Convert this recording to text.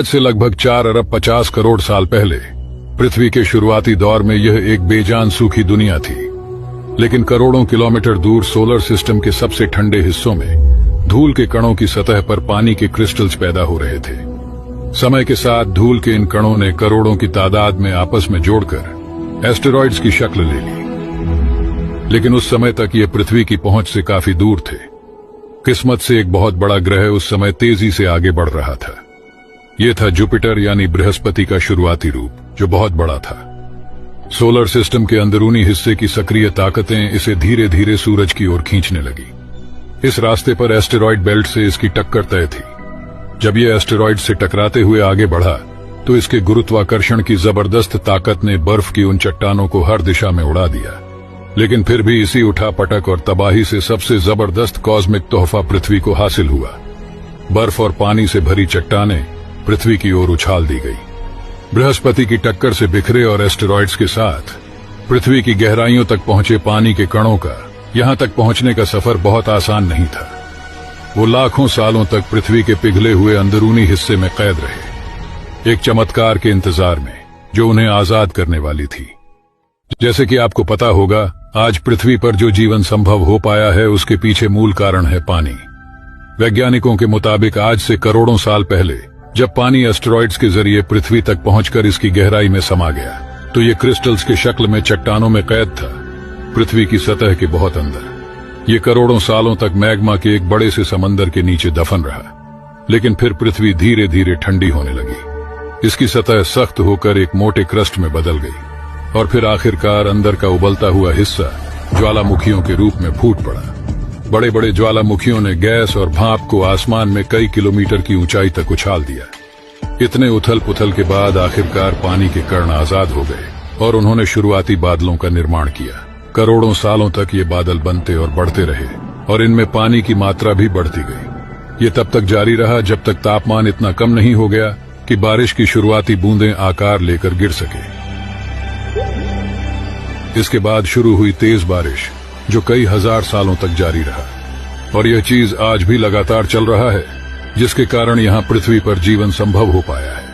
आज से लगभग 4 अरब 50 करोड़ साल पहले पृथ्वी के शुरुआती दौर में यह एक बेजान सूखी दुनिया थी। लेकिन करोड़ों किलोमीटर दूर सोलर सिस्टम के सबसे ठंडे हिस्सों में धूल के कणों की सतह पर पानी के क्रिस्टल्स पैदा हो रहे थे। समय के साथ धूल के इन कणों ने करोड़ों की तादाद में आपस में जोड़कर एस्टेरॉइड्स की शक्ल ले ली। लेकिन उस समय तक ये पृथ्वी की पहुंच से काफी दूर थे। किस्मत से एक बहुत बड़ा ग्रह उस समय तेजी से आगे बढ़ रहा था। ये था जुपिटर यानी बृहस्पति का शुरुआती रूप, जो बहुत बड़ा था। सोलर सिस्टम के अंदरूनी हिस्से की सक्रिय ताकतें इसे धीरे धीरे सूरज की ओर खींचने लगी। इस रास्ते पर एस्टेरॉइड बेल्ट से इसकी टक्कर तय थी। जब ये एस्टेरॉइड से टकराते हुए आगे बढ़ा तो इसके गुरुत्वाकर्षण की जबरदस्त ताकत ने बर्फ की उन चट्टानों को हर दिशा में उड़ा दिया। लेकिन फिर भी इसी उठापटक और तबाही से सबसे जबरदस्त कॉस्मिक तोहफा पृथ्वी को हासिल हुआ। बर्फ और पानी से भरी चट्टानें पृथ्वी की ओर उछाल दी गई। बृहस्पति की टक्कर से बिखरे और एस्टेरॉइड्स के साथ पृथ्वी की गहराइयों तक पहुंचे पानी के कणों का यहां तक पहुंचने का सफर बहुत आसान नहीं था। वो लाखों सालों तक पृथ्वी के पिघले हुए अंदरूनी हिस्से में कैद रहे, एक चमत्कार के इंतजार में जो उन्हें आजाद करने वाली थी। जैसे कि आपको पता होगा, आज पृथ्वी पर जो जीवन संभव हो पाया है उसके पीछे मूल कारण है पानी। वैज्ञानिकों के मुताबिक आज से करोड़ों साल पहले जब पानी एस्टेरॉइड्स के जरिए पृथ्वी तक पहुंचकर इसकी गहराई में समा गया तो ये क्रिस्टल्स के शक्ल में चट्टानों में कैद था, पृथ्वी की सतह के बहुत अंदर। ये करोड़ों सालों तक मैग्मा के एक बड़े से समंदर के नीचे दफन रहा। लेकिन फिर पृथ्वी धीरे धीरे ठंडी होने लगी। इसकी सतह सख्त होकर एक मोटे क्रस्ट में बदल गई और फिर आखिरकार अंदर का उबलता हुआ हिस्सा ज्वालामुखियों के रूप में फूट पड़ा। बड़े बड़े ज्वालामुखियों ने गैस और भाप को आसमान में कई किलोमीटर की ऊंचाई तक उछाल दिया। इतने उथल पुथल के बाद आखिरकार पानी के कण आजाद हो गए और उन्होंने शुरुआती बादलों का निर्माण किया। करोड़ों सालों तक ये बादल बनते और बढ़ते रहे और इनमें पानी की मात्रा भी बढ़ती गई। ये तब तक जारी रहा जब तक तापमान इतना कम नहीं हो गया कि बारिश की शुरुआती बूंदें आकार लेकर गिर सके। इसके बाद शुरू हुई तेज बारिश जो कई हजार सालों तक जारी रहा, और यह चीज आज भी लगातार चल रहा है, जिसके कारण यहां पृथ्वी पर जीवन संभव हो पाया है।